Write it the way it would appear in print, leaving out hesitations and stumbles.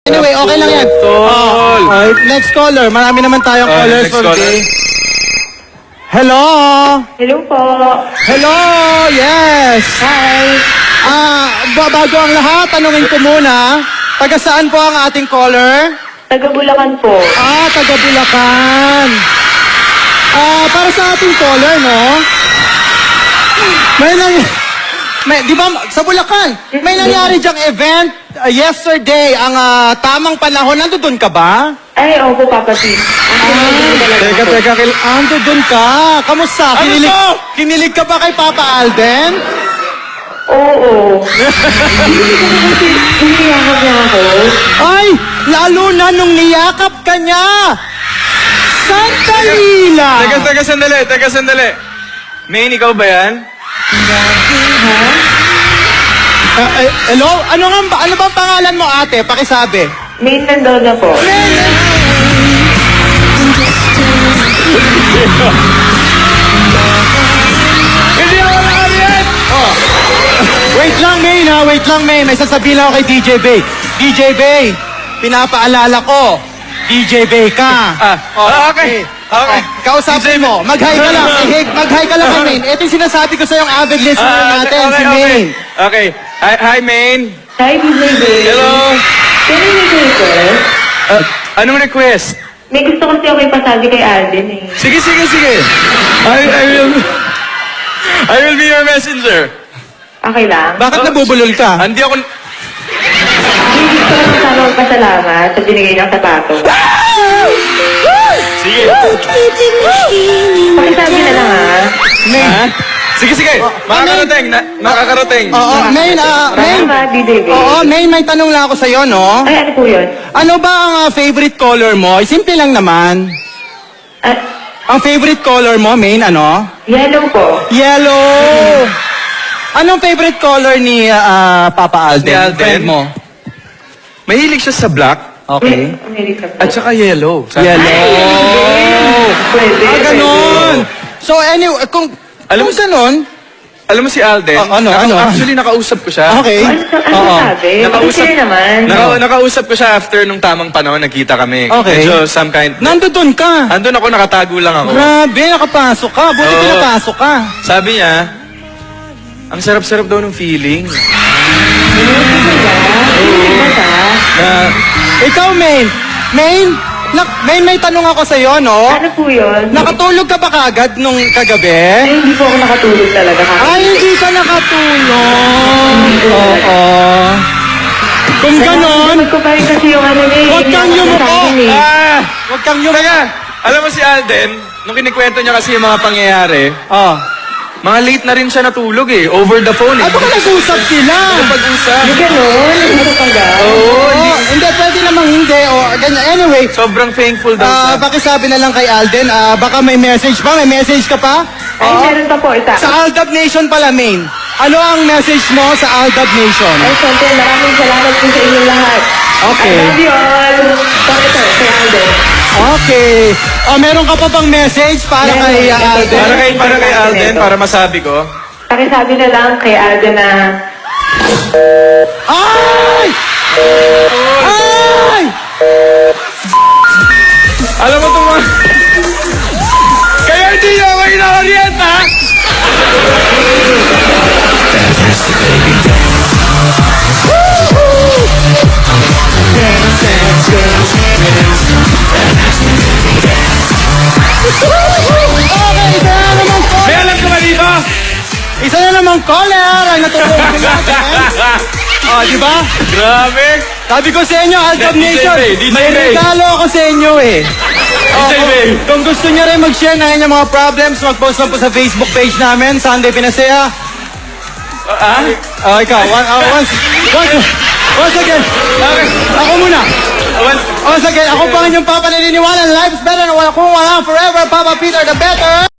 Anyway, okay lang yan. Tol. Next caller. Marami naman tayong callers next for caller. today. Hello? Hello po. Hello? Yes. Hi. Bago ang lahat, tanungin ko muna. Taga saan po ang ating caller? Taga Bulacan po. Taga Bulacan. Para sa ating caller, no? Di ba, sa Bulacan, may nangyari diyang event yesterday, ang tamang panahon. Nandun ka ba? Ay, opo, kapatid. Teka, andun ka. Kamusta? Kinilig ka ba kay Papa Alden? Oo. Hiniyakap niya ako. Ay, lalo na nung niyakap ka niya. Sandalila! Teka, sandali. Main, ikaw ba yan? Hello? Ano bang pangalan mo, ate? Pakisabi. Main Mendoza po. Hindi ako nakariyan! Wait lang, May. May sasabihin lang ako kay DJ Bay. DJ Bay, pinapaalala ko. DJ Bay ka. Okay. Kausapin mo. Mag-hi ka lang. Mag-hi ka lang kay Main. Ito yung sinasabi ko sa yung avid listener natin, si Main. Okay. Hi, Main. Hi, DJ Bay. Hello. Can you make a request? Anong request? May gusto kasi ako ipasabi kay Alden eh. Sige. I will be your messenger. Okay lang? Bakit nabubulol ka? Hindi ako... Hindi gusto ko lang sana magpasalamat sa binigay niyang sapato. Sige. Pakisabi na lang ha. Ha? Sige. Makakarating. Oo, Main, Salamat, DJ Bay. Oo, Main, may tanong lang ako sa'yo, no? Ay, ano po yun? Ano ba ang favorite color mo? Simple lang naman. Ang favorite color mo, Main, ano? Yellow po. Yellow! Anong favorite color ni Papa Alden? Ni Alden? Friend mo? Mahilig siya sa black Okay. at saka yellow. Yellow! Pwede. Ganon! So anyway, kung ganon, Alam mo si Alden? ano? Actually, nakausap ko siya. okay. Ano sabi? Nakausap- Share naman. Nakausap ko siya after nung tamang panahon, nagkita kami. Okay. Medyo some kind... Nandun ka. Andun ako, nakatago lang ako. Grabe, nakapasok ka. Buti Oo. pinapasok ka. Sabi niya, ang sarap-sarap daw ng feeling. Ikaw, Main. Main, may tanong ako sa'yo, no? Ano po yun? Nakatulog ka ba kagad nung kagabi? Ay, hindi po ako nakatulog talaga. Ay, hindi ka nakatulog. Oo. Kung ganon, Sabi ko pa rin kasi yung ano niya. huwag kang yumuko. Huwag kang yumuko. Alam mo si Alden, nung kinikwento niya kasi yung mga pangyayari, mga late na rin siya natulog eh. Over the phone eh. Ay, baka nag-usap sila. Pag-usap. Hindi gano'n. Hindi pa ga. Oo, hindi, pwede namang hindi. O, ganyan. Anyway, Sobrang thankful daw siya. pakisabi na lang kay Alden, baka may message pa? May message ka pa? Ay, meron pa po isa. Sa Aldab Nation pala, Main. Ano ang message mo sa Aldab Nation? Ay, syempre, maraming salamat po sa inyong lahat. Okay. I love you all. So, ito, kay Alden. Okay. Meron ka pa bang message para kay Alden? Para kay Alden, para masabi ko. Pakisabi na lang kay Alden na Ay! Ay! Alam mo itong mga... Kaya hindi niya ako inaorient, ha? Okay, May alam ka ba dito? isa na namang caller ang natutulog natin. Di ba? Grabe. Sabi ko sa inyo, Aldab DJ Nation, Bay, DJ may Bay. regalo ako sa inyo eh. DJ Bay. Kung gusto niyo rin mag-share ng inyong mga problems, mag-post lang po sa Facebook page namin, Sunday Pinasaya. Ikaw, once again, ako muna. Once again, ako pa ang inyong Papa naniniwala, life is better, kung wala forever, Papa Peter the better.